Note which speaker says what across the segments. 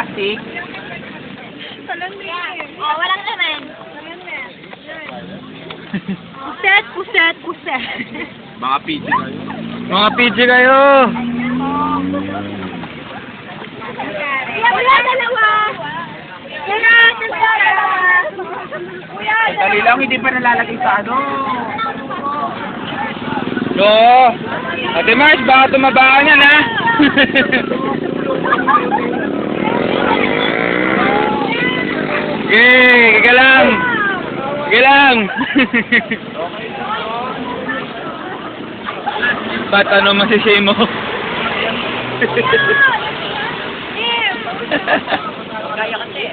Speaker 1: plastic.
Speaker 2: Oh, walang naman. Puset, puset, puset.
Speaker 1: Mga PG kayo.
Speaker 3: Mga PG kayo.
Speaker 2: Kuya, dalawa. Kuya, dalawa. Kuya,
Speaker 1: Dali lang, hindi pa nalalagay sa ano.
Speaker 3: So, Ate Mars, baka tumabaan yan, ha? Okay, kika lang. Kika lang. Ba't ano masisay mo?
Speaker 1: Kaya kasi.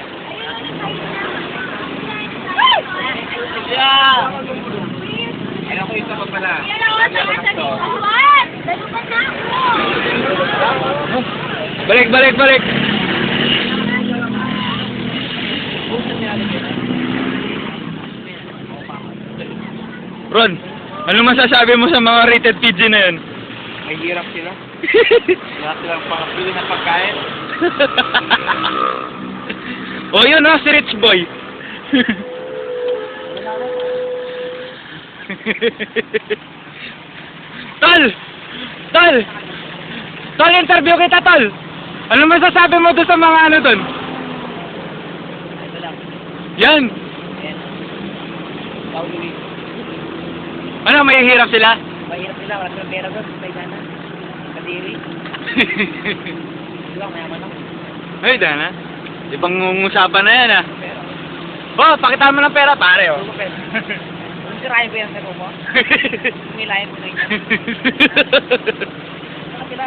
Speaker 1: Ay, ako isa pa pala.
Speaker 3: Balik, balik, balik. Ron, ano masasabi mo sa mga rated PG na yun?
Speaker 1: May hirap sila. Wala silang pangapili ng pagkain.
Speaker 3: Oh, yun ha, si Rich Boy. Tol! Tol! Tol, interview kita, Tol! Ano masasabi mo doon sa mga ano doon? Yan! Ano, may hirap sila?
Speaker 1: Mahirap sila. Wala silang pera doon. May gana. Kadiri. Wala, mayaman lang.
Speaker 3: Ay, dana. Ibang usapan na yan, ah. Oh, pakita mo ng pera, pare, oh.
Speaker 1: Sirahin ko yan sa mo. Umilayan ko na yun. Saka sila.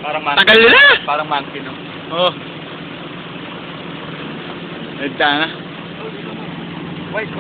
Speaker 1: Parang man.
Speaker 3: Tagal nila!
Speaker 1: Parang monkey, no?
Speaker 3: Oh. Ay, dana.
Speaker 1: Wait.